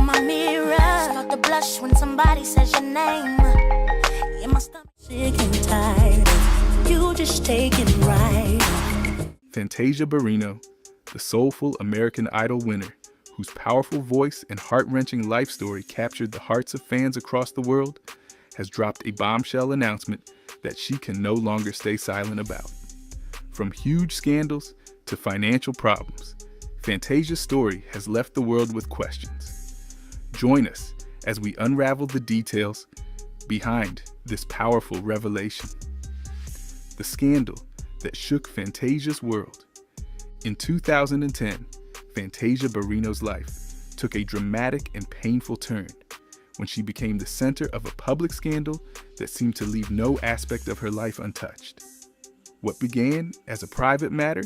my mirror. Start to blush when somebody says your name. Yeah, my stomach sick and tired of you just taking right. Fantasia Barrino, the soulful American Idol winner, whose powerful voice and heart-wrenching life story captured the hearts of fans across the world, has dropped a bombshell announcement that she can no longer stay silent about. From huge scandals to financial problems, Fantasia's story has left the world with questions. Join us as we unravel the details behind this powerful revelation. The scandal that shook Fantasia's world. In 2010, Fantasia Barrino's life took a dramatic and painful turn when she became the center of a public scandal that seemed to leave no aspect of her life untouched. What began as a private matter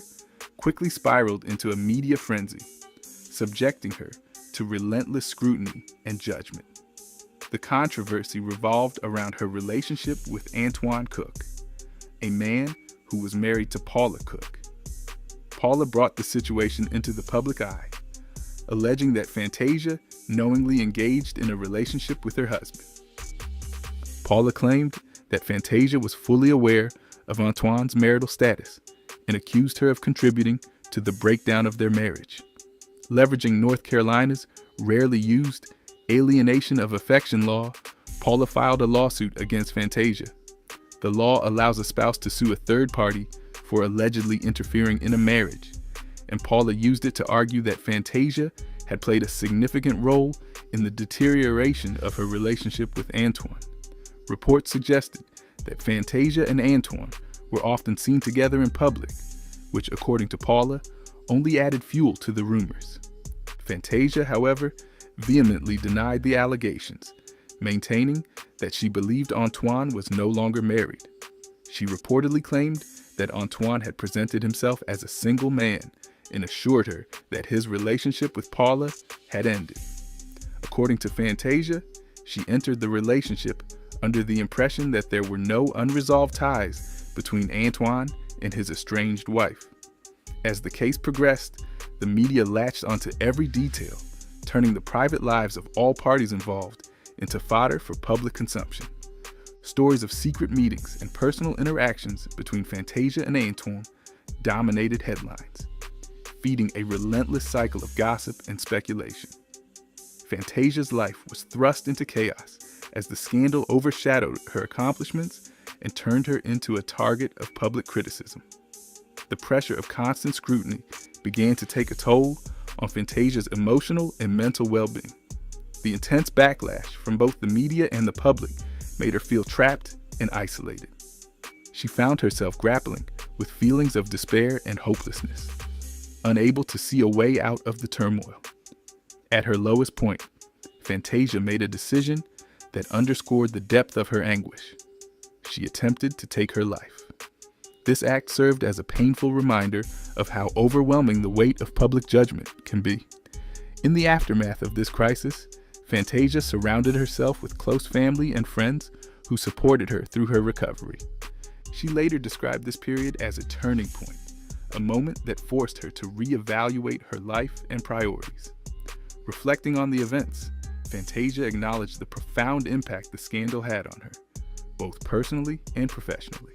quickly spiraled into a media frenzy, subjecting her to relentless scrutiny and judgment. The controversy revolved around her relationship with Antoine Cook, a man who was married to Paula Cook. Paula brought the situation into the public eye, alleging that Fantasia knowingly engaged in a relationship with her husband. Paula claimed that Fantasia was fully aware of Antoine's marital status and accused her of contributing to the breakdown of their marriage. Leveraging North Carolina's rarely used alienation of affection law, Paula filed a lawsuit against Fantasia. The law allows a spouse to sue a third party for allegedly interfering in a marriage, and Paula used it to argue that Fantasia had played a significant role in the deterioration of her relationship with Antoine. Reports suggested that Fantasia and Antoine were often seen together in public, which, according to Paula, only added fuel to the rumors. Fantasia, however, vehemently denied the allegations, maintaining that she believed Antoine was no longer married. She reportedly claimed that Antoine had presented himself as a single man and assured her that his relationship with Paula had ended. According to Fantasia, she entered the relationship under the impression that there were no unresolved ties between Antoine and his estranged wife. As the case progressed, the media latched onto every detail, turning the private lives of all parties involved into fodder for public consumption. Stories of secret meetings and personal interactions between Fantasia and Antoine dominated headlines, feeding a relentless cycle of gossip and speculation. Fantasia's life was thrust into chaos as the scandal overshadowed her accomplishments and turned her into a target of public criticism. The pressure of constant scrutiny began to take a toll on Fantasia's emotional and mental well-being. The intense backlash from both the media and the public made her feel trapped and isolated. She found herself grappling with feelings of despair and hopelessness, unable to see a way out of the turmoil. At her lowest point, Fantasia made a decision that underscored the depth of her anguish. She attempted to take her life. This act served as a painful reminder of how overwhelming the weight of public judgment can be. In the aftermath of this crisis, Fantasia surrounded herself with close family and friends who supported her through her recovery. She later described this period as a turning point, a moment that forced her to reevaluate her life and priorities. Reflecting on the events, Fantasia acknowledged the profound impact the scandal had on her, both personally and professionally.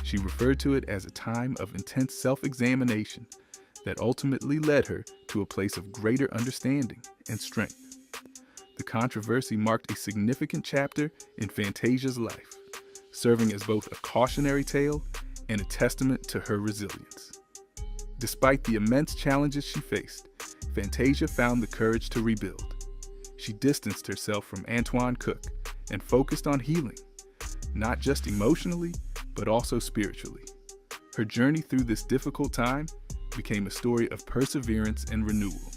She referred to it as a time of intense self-examination that ultimately led her to a place of greater understanding and strength. The controversy marked a significant chapter in Fantasia's life, serving as both a cautionary tale and a testament to her resilience. Despite the immense challenges she faced, Fantasia found the courage to rebuild. She distanced herself from Antoine Cook and focused on healing, not just emotionally, but also spiritually. Her journey through this difficult time became a story of perseverance and renewal.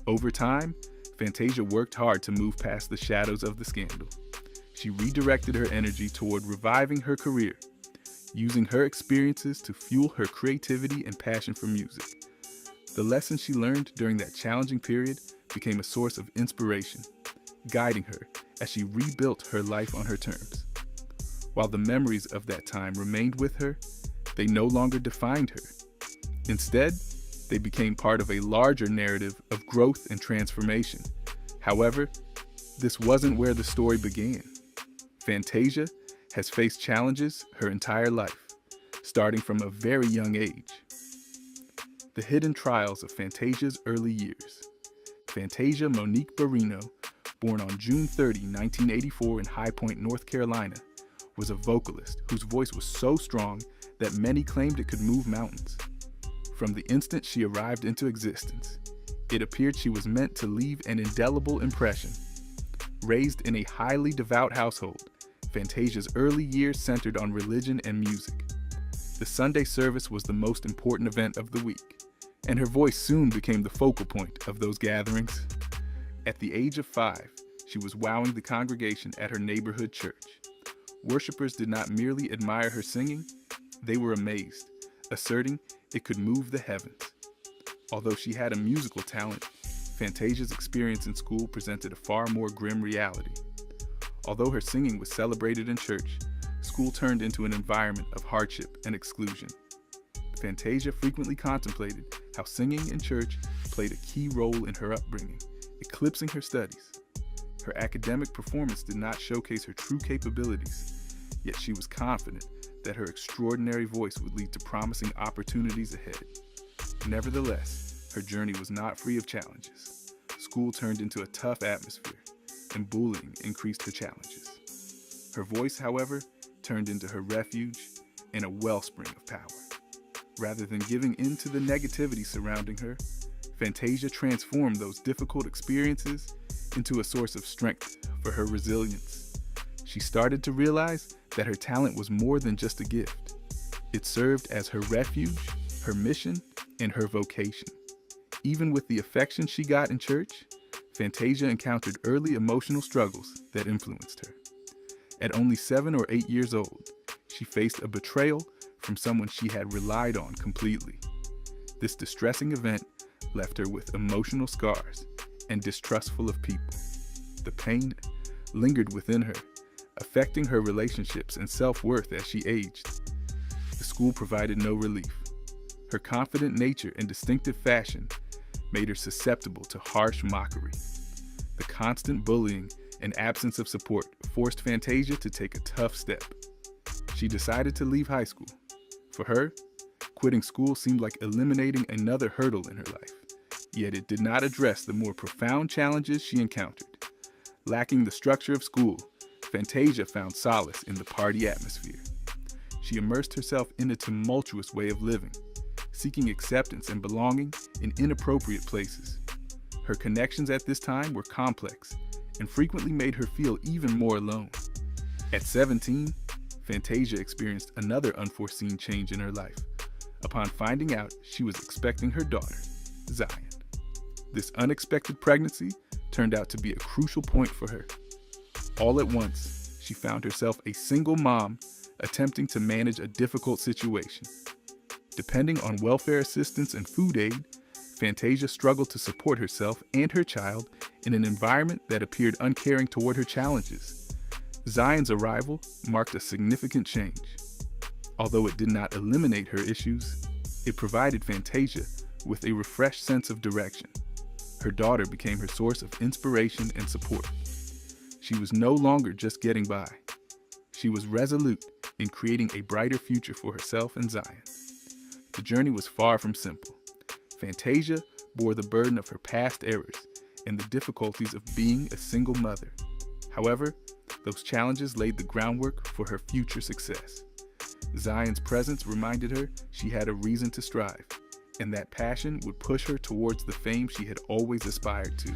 Over time, Fantasia worked hard to move past the shadows of the scandal. She redirected her energy toward reviving her career, using her experiences to fuel her creativity and passion for music. The lessons she learned during that challenging period became a source of inspiration, guiding her as she rebuilt her life on her terms. While the memories of that time remained with her, they no longer defined her. Instead, They became part of a larger narrative of growth and transformation. However, this wasn't where the story began. Fantasia has faced challenges her entire life, starting from a very young age. The hidden trials of Fantasia's early years. Fantasia Monique Barrino, born on June 30, 1984 in High Point, North Carolina, was a vocalist whose voice was so strong that many claimed it could move mountains. From the instant she arrived into existence, it appeared she was meant to leave an indelible impression. Raised in a highly devout household, Fantasia's early years centered on religion and music. The Sunday service was the most important event of the week, and her voice soon became the focal point of those gatherings. At the age of 5, she was wowing the congregation at her neighborhood church. Worshippers did not merely admire her singing, they were amazed, asserting it could move the heavens. Although she had a musical talent, Fantasia's experience in school presented a far more grim reality. Although her singing was celebrated in church, school turned into an environment of hardship and exclusion. Fantasia frequently contemplated how singing in church played a key role in her upbringing, eclipsing her studies. Her academic performance did not showcase her true capabilities, yet she was confident that her extraordinary voice would lead to promising opportunities ahead. Nevertheless, her journey was not free of challenges. School turned into a tough atmosphere, and bullying increased her challenges. Her voice, however, turned into her refuge and a wellspring of power. Rather than giving in to the negativity surrounding her, Fantasia transformed those difficult experiences into a source of strength for her resilience. She started to realize that her talent was more than just a gift. It served as her refuge, her mission, and her vocation. Even with the affection she got in church, Fantasia encountered early emotional struggles that influenced her. At only 7 or 8 years old, she faced a betrayal from someone she had relied on completely. This distressing event left her with emotional scars and distrustful of people. The pain lingered within her, affecting her relationships and self-worth as she aged. The school provided no relief. Her confident nature and distinctive fashion made her susceptible to harsh mockery. The constant bullying and absence of support forced Fantasia to take a tough step. She decided to leave high school. For her, quitting school seemed like eliminating another hurdle in her life, yet it did not address the more profound challenges she encountered. Lacking the structure of school, Fantasia found solace in the party atmosphere. She immersed herself in a tumultuous way of living, seeking acceptance and belonging in inappropriate places. Her connections at this time were complex and frequently made her feel even more alone. At 17, Fantasia experienced another unforeseen change in her life upon finding out she was expecting her daughter, Zion. This unexpected pregnancy turned out to be a crucial point for her. All at once, she found herself a single mom attempting to manage a difficult situation. Depending on welfare assistance and food aid, Fantasia struggled to support herself and her child in an environment that appeared uncaring toward her challenges. Zion's arrival marked a significant change. Although it did not eliminate her issues, it provided Fantasia with a refreshed sense of direction. Her daughter became her source of inspiration and support. She was no longer just getting by. She was resolute in creating a brighter future for herself and Zion. The journey was far from simple. Fantasia bore the burden of her past errors and the difficulties of being a single mother. However, those challenges laid the groundwork for her future success. Zion's presence reminded her she had a reason to strive, and that passion would push her towards the fame she had always aspired to.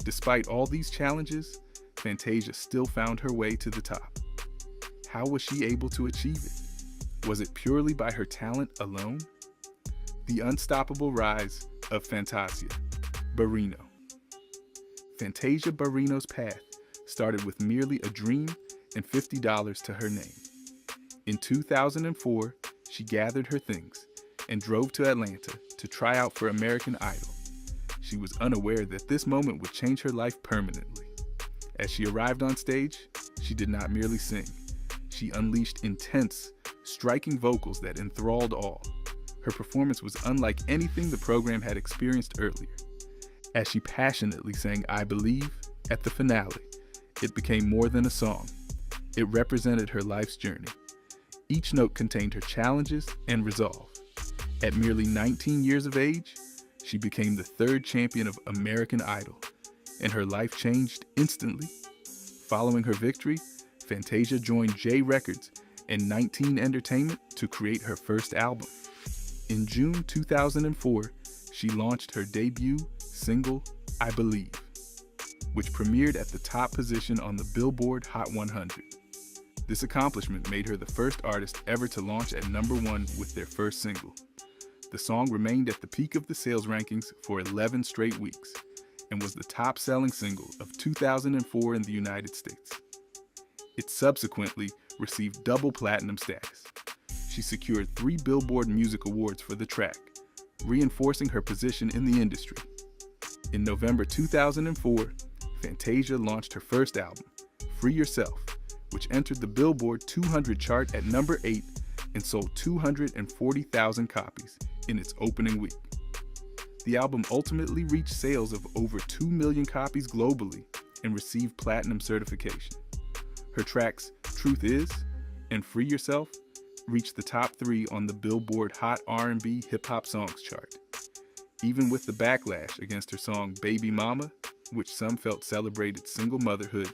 Despite all these challenges, Fantasia still found her way to the top. How was she able to achieve it? Was it purely by her talent alone? The unstoppable rise of Fantasia Barrino. Fantasia Barrino's path started with merely a dream and $50 to her name. In 2004, she gathered her things and drove to Atlanta to try out for American Idol. She was unaware that this moment would change her life permanently. As she arrived on stage, she did not merely sing. She unleashed intense, striking vocals that enthralled all. Her performance was unlike anything the program had experienced earlier. As she passionately sang "I Believe" at the finale, it became more than a song. It represented her life's journey. Each note contained her challenges and resolve. At merely 19 years of age, she became the third champion of American Idol, and her life changed instantly. Following her victory, Fantasia joined J Records and 19 Entertainment to create her first album. In June 2004, she launched her debut single, "I Believe," which premiered at the top position on the Billboard Hot 100. This accomplishment made her the first artist ever to launch at #1 with their first single. The song remained at the peak of the sales rankings for 11 straight weeks and was the top-selling single of 2004 in the United States. It subsequently received double platinum status. She secured 3 Billboard Music Awards for the track, reinforcing her position in the industry. In November 2004, Fantasia launched her first album, "Free Yourself," which entered the Billboard 200 chart at #8 and sold 240,000 copies in its opening week. The album ultimately reached sales of over 2 million copies globally and received platinum certification. Her tracks "Truth Is" and "Free Yourself" reached the top 3 on the Billboard Hot R&B Hip Hop Songs chart. Even with the backlash against her song "Baby Mama," which some felt celebrated single motherhood,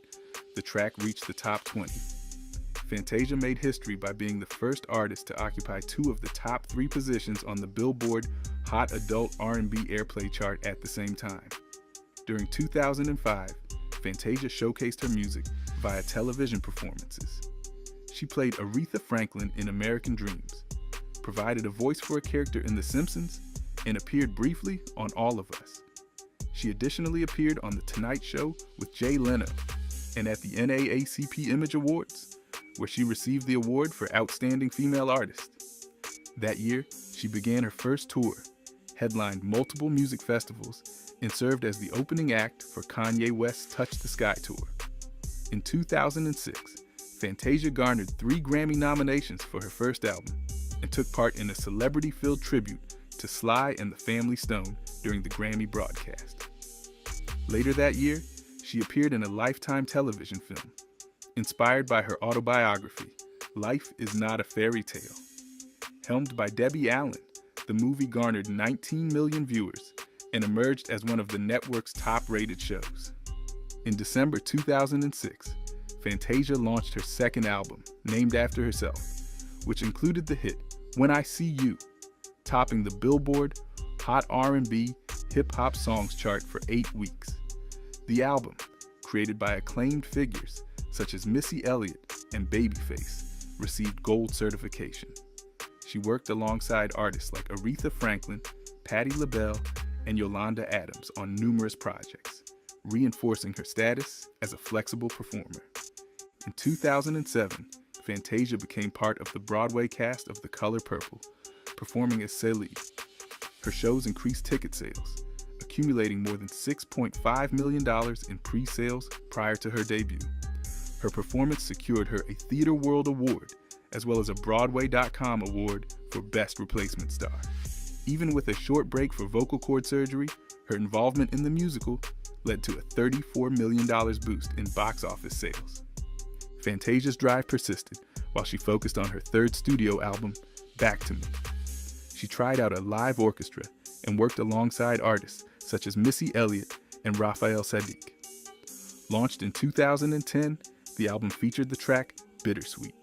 the track reached the top 20. Fantasia made history by being the first artist to occupy 2 of the top 3 positions on the Billboard Hot Adult R&B Airplay chart at the same time. During 2005, Fantasia showcased her music via television performances. She played Aretha Franklin in American Dreams, provided a voice for a character in The Simpsons, and appeared briefly on All of Us. She additionally appeared on The Tonight Show with Jay Leno and at the NAACP Image Awards, where she received the award for Outstanding Female Artist. That year, she began her first tour, headlined multiple music festivals, and served as the opening act for Kanye West's Touch the Sky tour. In 2006, Fantasia garnered 3 Grammy nominations for her first album and took part in a celebrity-filled tribute to Sly and the Family Stone during the Grammy broadcast. Later that year, she appeared in a Lifetime television film, inspired by her autobiography, Life is Not a Fairy Tale. Helmed by Debbie Allen, the movie garnered 19 million viewers and emerged as one of the network's top-rated shows. In December 2006, Fantasia launched her second album, named after herself, which included the hit When I See You, topping the Billboard Hot R&B Hip Hop Songs chart for 8 weeks. The album, created by acclaimed figures such as Missy Elliott and Babyface, received gold certification. She worked alongside artists like Aretha Franklin, Patti LaBelle, and Yolanda Adams on numerous projects, reinforcing her status as a flexible performer. In 2007, Fantasia became part of the Broadway cast of The Color Purple, performing as Celie. Her shows increased ticket sales, accumulating more than $6.5 million in pre-sales prior to her debut. Her performance secured her a Theater World Award, as well as a Broadway.com award for Best Replacement Star. Even with a short break for vocal cord surgery, her involvement in the musical led to a $34 million boost in box office sales. Fantasia's drive persisted while she focused on her third studio album, Back to Me. She tried out a live orchestra and worked alongside artists such as Missy Elliott and Raphael Saadiq. Launched in 2010, the album featured the track Bittersweet,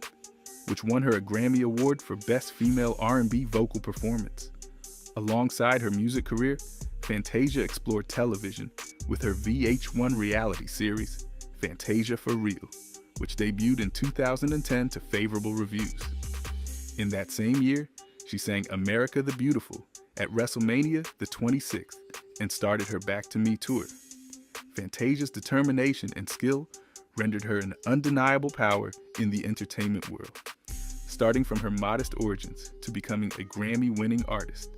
which won her a Grammy Award for Best Female R&B Vocal Performance. Alongside her music career, Fantasia explored television with her VH1 reality series, Fantasia for Real, which debuted in 2010 to favorable reviews. In that same year, she sang America the Beautiful at WrestleMania the 26th and started her Back to Me tour. Fantasia's determination and skill rendered her an undeniable power in the entertainment world. Starting from her modest origins to becoming a Grammy-winning artist,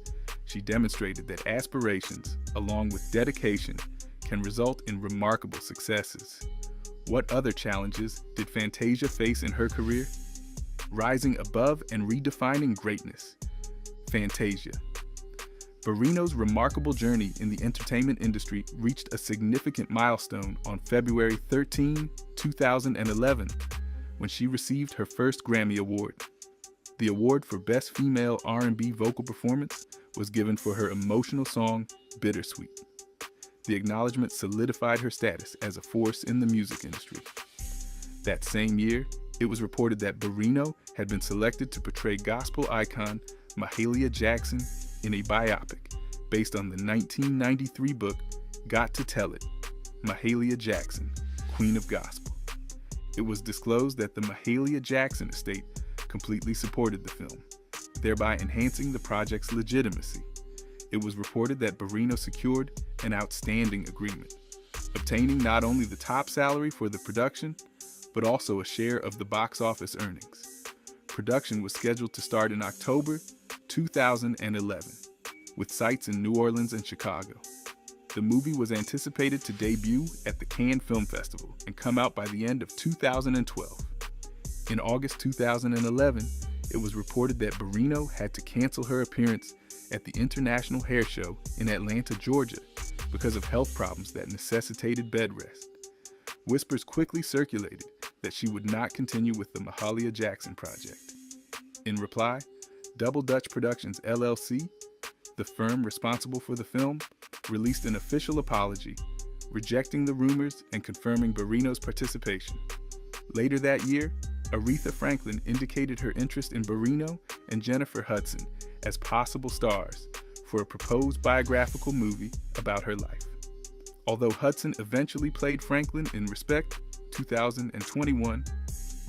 she demonstrated that aspirations, along with dedication, can result in remarkable successes. What other challenges did Fantasia face in her career? Rising above and redefining greatness, Fantasia. Barrino's remarkable journey in the entertainment industry reached a significant milestone on February 13, 2011, when she received her first Grammy Award. The award for Best Female R&B Vocal Performance was given for her emotional song, Bittersweet. The acknowledgement solidified her status as a force in the music industry. That same year, it was reported that Barrino had been selected to portray gospel icon Mahalia Jackson in a biopic based on the 1993 book Got to Tell It, Mahalia Jackson, Queen of Gospel. It was disclosed that the Mahalia Jackson estate completely supported the film, thereby enhancing the project's legitimacy. It was reported that Barrino secured an outstanding agreement, obtaining not only the top salary for the production, but also a share of the box office earnings. Production was scheduled to start in October 2011, with sites in New Orleans and Chicago. The movie was anticipated to debut at the Cannes Film Festival and come out by the end of 2012. In August 2011, it was reported that Barrino had to cancel her appearance at the International Hair Show in Atlanta, Georgia, because of health problems that necessitated bed rest. Whispers quickly circulated that she would not continue with the Mahalia Jackson project. In reply, Double Dutch Productions LLC, the firm responsible for the film, released an official apology, rejecting the rumors and confirming Barrino's participation. Later that year, Aretha Franklin indicated her interest in Barrino and Jennifer Hudson as possible stars for a proposed biographical movie about her life. Although Hudson eventually played Franklin in Respect, 2021,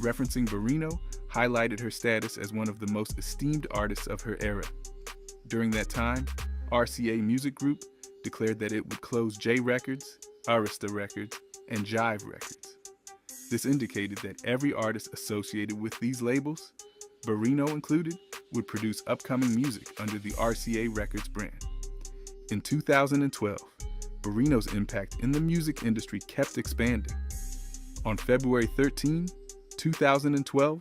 referencing Barrino highlighted her status as one of the most esteemed artists of her era. During that time, RCA Music Group declared that it would close J Records, Arista Records, and Jive Records. This indicated that every artist associated with these labels, Barrino included, would produce upcoming music under the RCA Records brand. In 2012, Barrino's impact in the music industry kept expanding. On February 13, 2012,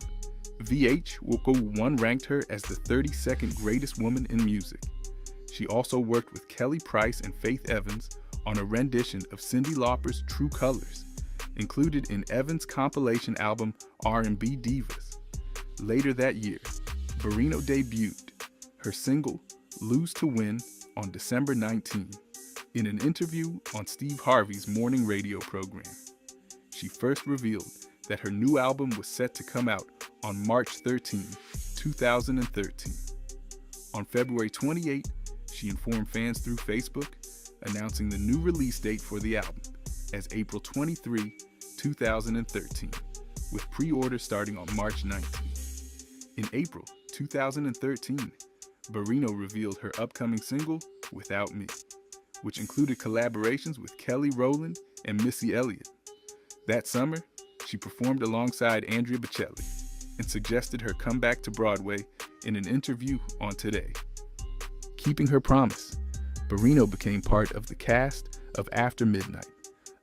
VH Vocal 1 ranked her as the 32nd greatest woman in music. She also worked with Kelly Price and Faith Evans on a rendition of Cyndi Lauper's True Colors, included in Evans' compilation album R&B Divas. Later that year, Barrino debuted her single Lose to Win on December 19 in an interview on Steve Harvey's morning radio program. She first revealed that her new album was set to come out on March 13, 2013. On February 28, she informed fans through Facebook, announcing the new release date for the album as April 23, 2013, with pre-orders starting on March 19. In April 2013, Barrino revealed her upcoming single, Without Me, which included collaborations with Kelly Rowland and Missy Elliott. That summer, she performed alongside Andrea Bocelli and suggested her comeback to Broadway in an interview on Today. Keeping her promise, Barrino became part of the cast of After Midnight,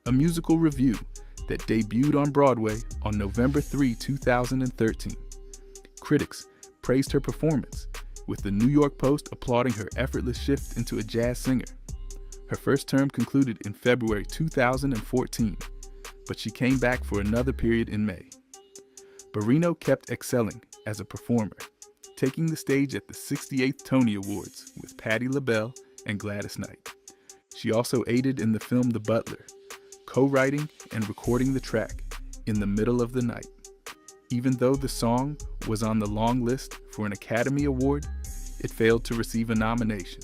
a musical revue that debuted on Broadway on November 3, 2013. Critics praised her performance, with the New York Post applauding her effortless shift into a jazz singer. Her first term concluded in February 2014, but she came back for another period in May. Barrino kept excelling as a performer, taking the stage at the 68th Tony Awards with Patti LaBelle and Gladys Knight. She also aided in the film The Butler, co-writing and recording the track In the Middle of the Night. Even though the song was on the long list for an Academy Award, it failed to receive a nomination.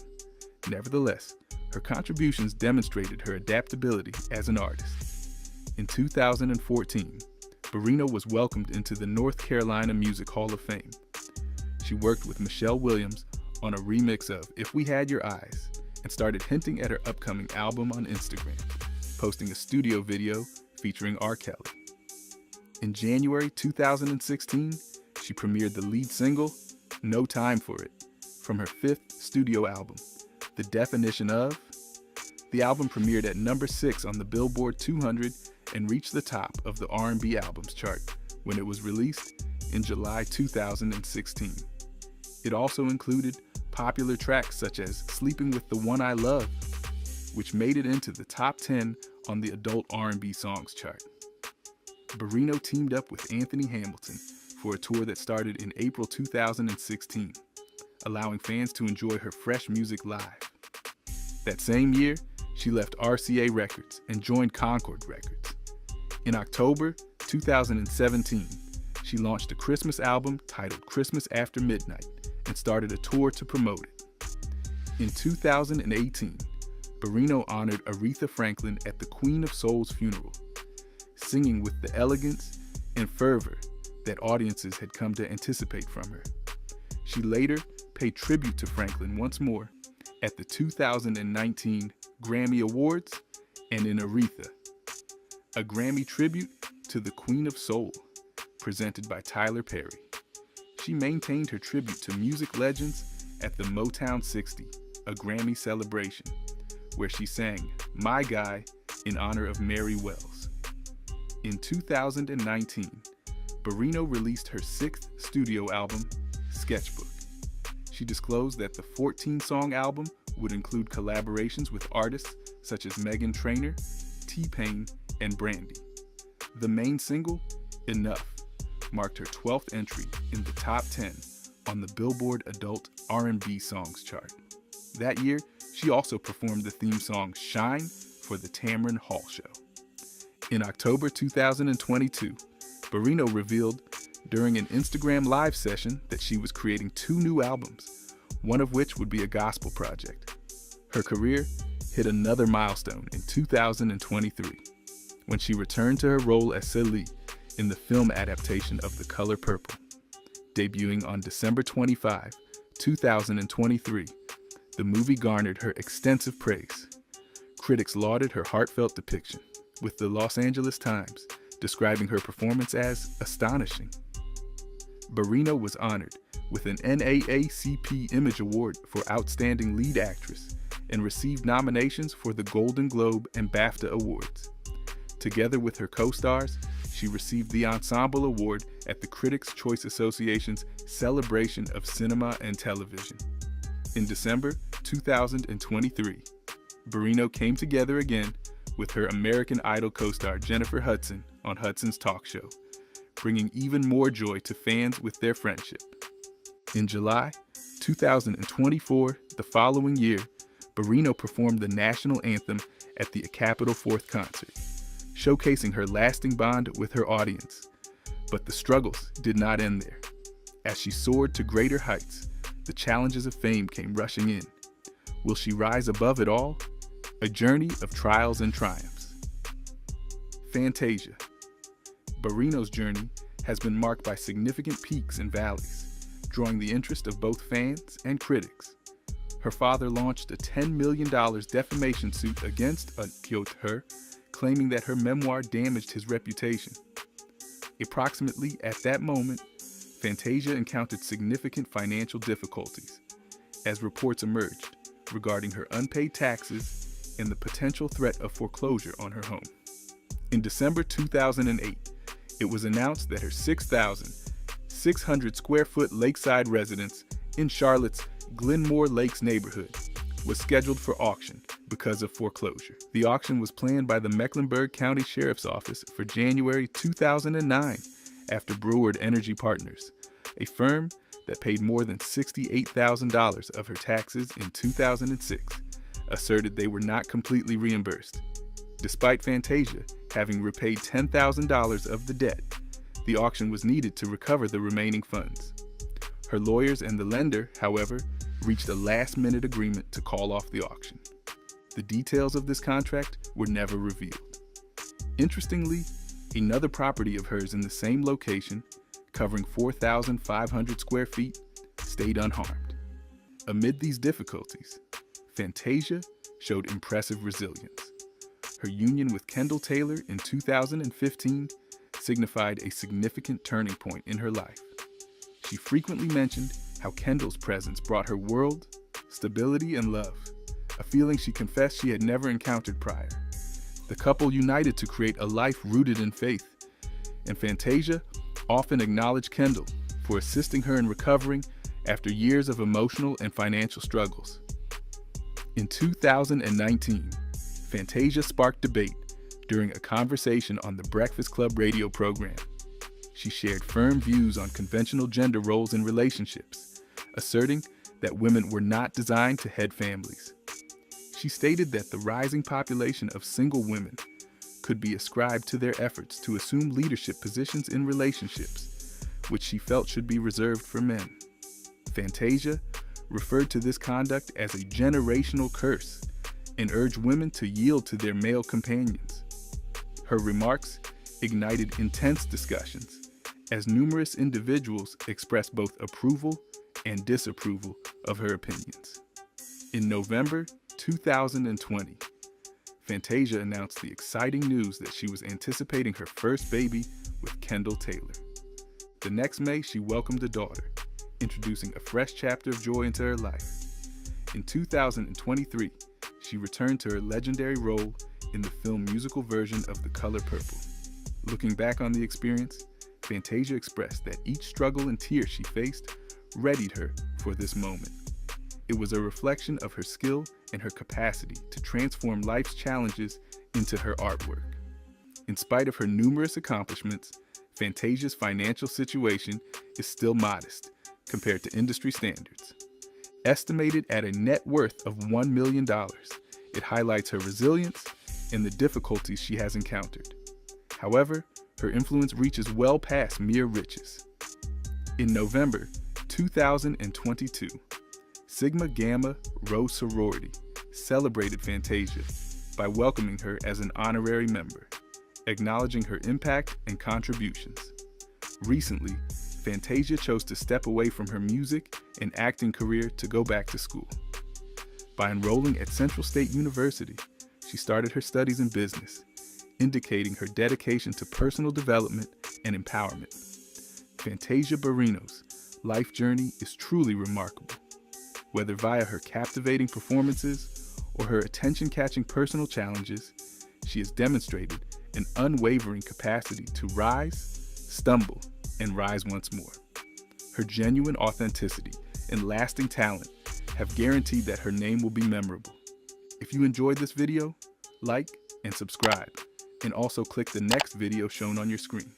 Nevertheless, her contributions demonstrated her adaptability as an artist. In 2014, Barrino was welcomed into the North Carolina Music Hall of Fame. She worked with Michelle Williams on a remix of If We Had Your Eyes and started hinting at her upcoming album on Instagram, posting a studio video featuring R. Kelly. In January 2016, she premiered the lead single, No Time for It, from her 5th studio album, The Definition Of. The album premiered at number 6 on the Billboard 200 and reached the top of the R&B albums chart when it was released in July 2016. It also included Popular tracks such as Sleeping with the One I Love, which made it into the top 10 on the adult R&B songs chart. Barrino teamed up with Anthony Hamilton for a tour that started in April 2016, allowing fans to enjoy her fresh music live. That same year, she left RCA Records and joined Concord Records. In October 2017, she launched a Christmas album titled Christmas After Midnight and started a tour to promote it. In 2018, Barrino honored Aretha Franklin at the Queen of Soul's funeral, singing with the elegance and fervor that audiences had come to anticipate from her. She later paid tribute to Franklin once more at the 2019 Grammy Awards and in Aretha, a Grammy tribute to the Queen of Soul, presented by Tyler Perry. She maintained her tribute to music legends at the Motown 60, a Grammy celebration, where she sang My Guy in honor of Mary Wells. In 2019, Barrino released her 6th studio album, Sketchbook. She disclosed that the 14-song album would include collaborations with artists such as Meghan Trainor, T-Pain, and Brandy. The main single, Enough, marked her 12th entry in the top 10 on the Billboard Adult R&B Songs chart. That year, she also performed the theme song Shine for the Tamron Hall Show. In October 2022, Barrino revealed during an Instagram live session that she was creating 2 new albums, one of which would be a gospel project. Her career hit another milestone in 2023 when she returned to her role as Celie in the film adaptation of The Color Purple. Debuting on December 25, 2023, the movie garnered her extensive praise. Critics lauded her heartfelt depiction, with the Los Angeles Times describing her performance as astonishing. Barrino was honored with an NAACP Image Award for Outstanding Lead Actress and received nominations for the Golden Globe and BAFTA Awards. Together with her co-stars, she received the Ensemble Award at the Critics' Choice Association's Celebration of Cinema and Television. In December 2023, Barrino came together again with her American Idol co-star Jennifer Hudson on Hudson's Talk Show, bringing even more joy to fans with their friendship. In July 2024, the following year, Barrino performed the national anthem at the Capitol 4th concert, showcasing her lasting bond with her audience. But the struggles did not end there. As she soared to greater heights, the challenges of fame came rushing in. Will she rise above it all? A journey of trials and triumphs. Fantasia. Barrino's journey has been marked by significant peaks and valleys, drawing the interest of both fans and critics. Her father launched a $10 million defamation suit against her, claiming that her memoir damaged his reputation. Approximately at that moment, Fantasia encountered significant financial difficulties as reports emerged regarding her unpaid taxes and the potential threat of foreclosure on her home. In December 2008, it was announced that her 6,600 square foot lakeside residence in Charlotte's Glenmore Lakes neighborhood was scheduled for auction because of foreclosure. The auction was planned by the Mecklenburg County Sheriff's Office for January 2009 after Breward Energy Partners, a firm that paid more than $68,000 of her taxes in 2006, asserted they were not completely reimbursed. Despite Fantasia having repaid $10,000 of the debt, the auction was needed to recover the remaining funds. Her lawyers and the lender, however, reached a last-minute agreement to call off the auction. The details of this contract were never revealed. Interestingly, another property of hers in the same location, covering 4,500 square feet, stayed unharmed. Amid these difficulties, Fantasia showed impressive resilience. Her union with Kendall Taylor in 2015 signified a significant turning point in her life. She frequently mentioned how Kendall's presence brought her world, stability, and love, a feeling she confessed she had never encountered prior. The couple united to create a life rooted in faith, and Fantasia often acknowledged Kendall for assisting her in recovering after years of emotional and financial struggles. In 2019, Fantasia sparked debate during a conversation on the Breakfast Club radio program. She shared firm views on conventional gender roles in relationships, asserting that women were not designed to head families. She stated that the rising population of single women could be ascribed to their efforts to assume leadership positions in relationships, which she felt should be reserved for men. Fantasia referred to this conduct as a generational curse and urged women to yield to their male companions. Her remarks ignited intense discussions as numerous individuals expressed both approval and disapproval of her opinions. In November 2020, Fantasia announced the exciting news that she was anticipating her first baby with Kendall Taylor. The next May, she welcomed a daughter, introducing a fresh chapter of joy into her life. In 2023, she returned to her legendary role in the film musical version of The Color Purple. Looking back on the experience, Fantasia expressed that each struggle and tear she faced readied her for this moment. It was a reflection of her skill and her capacity to transform life's challenges into her artwork. In spite of her numerous accomplishments, Fantasia's financial situation is still modest compared to industry standards. Estimated at a net worth of $1 million, it highlights her resilience and the difficulties she has encountered. However, her influence reaches well past mere riches. In November 2022, Sigma Gamma Rho Sorority celebrated Fantasia by welcoming her as an honorary member, acknowledging her impact and contributions. Recently, Fantasia chose to step away from her music and acting career to go back to school. By enrolling at Central State University, she started her studies in business, indicating her dedication to personal development and empowerment. Fantasia Barrino's life journey is truly remarkable. Whether via her captivating performances or her attention-catching personal challenges, she has demonstrated an unwavering capacity to rise, stumble, and rise once more. Her genuine authenticity and lasting talent have guaranteed that her name will be memorable. If you enjoyed this video, like and subscribe, and also click the next video shown on your screen.